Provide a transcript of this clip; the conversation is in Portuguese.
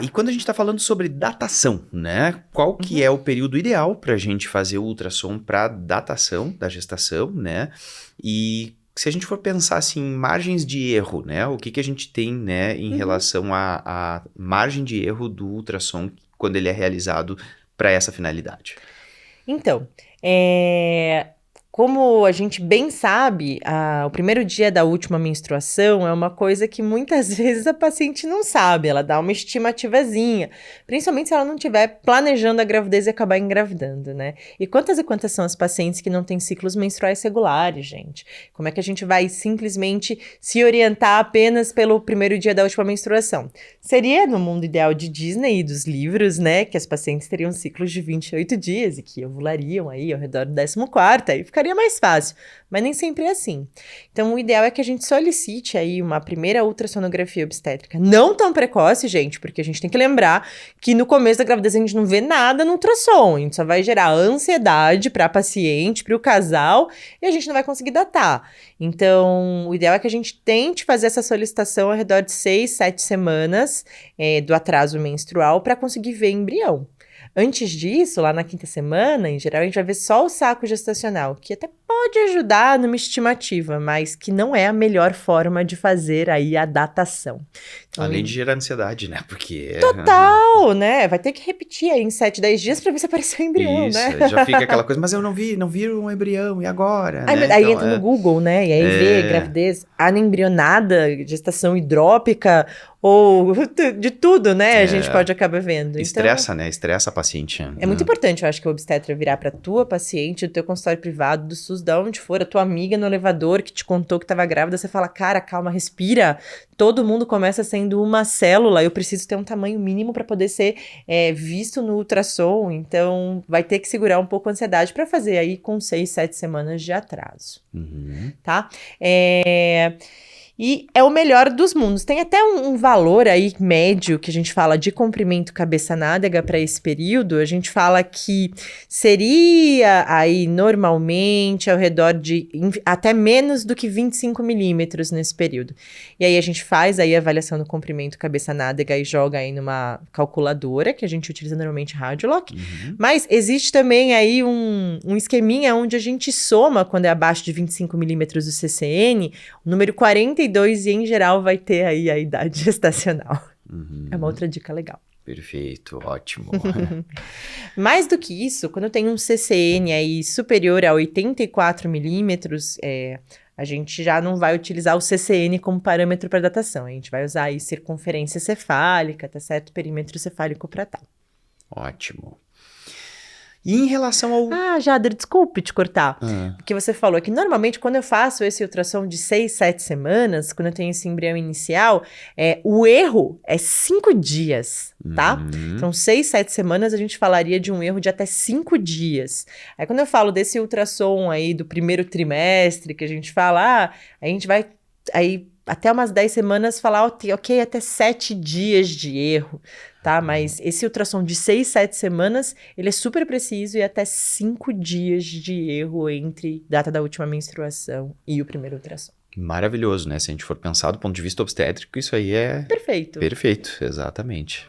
E quando a gente está falando sobre datação, né? Qual que é o período ideal para a gente fazer o ultrassom para datação da gestação, né? E se a gente for pensar assim, em margens de erro, né? O que a gente tem, né, em relação à margem de erro do ultrassom quando ele é realizado para essa finalidade? Então, como a gente bem sabe, o primeiro dia da última menstruação é uma coisa que muitas vezes a paciente não sabe, ela dá uma estimativazinha, principalmente se ela não estiver planejando a gravidez e acabar engravidando, né? E quantas são as pacientes que não têm ciclos menstruais regulares, gente? Como é que a gente vai simplesmente se orientar apenas pelo primeiro dia da última menstruação? Seria no mundo ideal de Disney e dos livros, né, que as pacientes teriam ciclos de 28 dias e que ovulariam aí ao redor do 14º, aí ficaria mais fácil, mas nem sempre é assim. Então, o ideal é que a gente solicite aí uma primeira ultrassonografia obstétrica, não tão precoce, gente, porque a gente tem que lembrar que no começo da gravidez a gente não vê nada no ultrassom, a gente só vai gerar ansiedade para a paciente, para o casal, e a gente não vai conseguir datar. Então, o ideal é que a gente tente fazer essa solicitação ao redor de 6, 7 semanas do atraso menstrual para conseguir ver embrião. Antes disso, lá na 5ª semana, em geral, a gente vai ver só o saco gestacional, que até pode ajudar numa estimativa, mas que não é a melhor forma de fazer aí a datação. Então, Além de gerar ansiedade, né? Porque... total, né? Vai ter que repetir aí em 7, 10 dias para ver se apareceu o embrião, Isso, né? já fica aquela coisa, mas eu não vi um embrião, e agora, né? Aí Então, entra no Google, né? E aí vê gravidez anembrionada, gestação hidrópica, ou de tudo, né? A gente pode acabar vendo. Então, estressa, né? Estressa a paciente. é muito importante, eu acho, que o obstetra virar pra tua paciente, do teu consultório privado, do SUS, da onde for, a tua amiga no elevador que te contou que tava grávida, você fala, cara, calma, respira. Todo mundo começa sendo uma célula, eu preciso ter um tamanho mínimo para poder ser visto no ultrassom, então vai ter que segurar um pouco a ansiedade para fazer aí com 6, 7 semanas de atraso, tá? E é o melhor dos mundos. Tem até um valor aí médio que a gente fala de comprimento cabeça-nádega para esse período. A gente fala que seria aí normalmente ao redor de até menos do que 25 milímetros nesse período. E aí a gente faz aí a avaliação do comprimento cabeça-nádega e joga aí numa calculadora, que a gente utiliza normalmente Radioloc. Mas existe também aí um esqueminha onde a gente soma, quando é abaixo de 25 milímetros do CCN, o número 42 e em geral vai ter aí a idade gestacional. É uma outra dica legal. Perfeito, ótimo. Mais do que isso, quando tem um CCN aí superior a 84 milímetros, a gente já não vai utilizar o CCN como parâmetro para datação. A gente vai usar aí circunferência cefálica, tá certo? Perímetro cefálico para tal. Ótimo. E em relação ao... Jader, desculpe te cortar. Porque você falou que normalmente quando eu faço esse ultrassom de 6, 7 semanas, quando eu tenho esse embrião inicial, o erro é 5 dias, tá? Então, 6, 7 semanas a gente falaria de um erro de até 5 dias. Aí quando eu falo desse ultrassom aí do primeiro trimestre, que a gente fala, a gente vai aí até umas 10 semanas falar, ok, até 7 dias de erro, tá? Mas esse ultrassom de 6, 7 semanas, ele é super preciso e até 5 dias de erro entre data da última menstruação e o primeiro ultrassom. Maravilhoso, né? Se a gente for pensar do ponto de vista obstétrico, isso aí é... Perfeito. Perfeito, exatamente.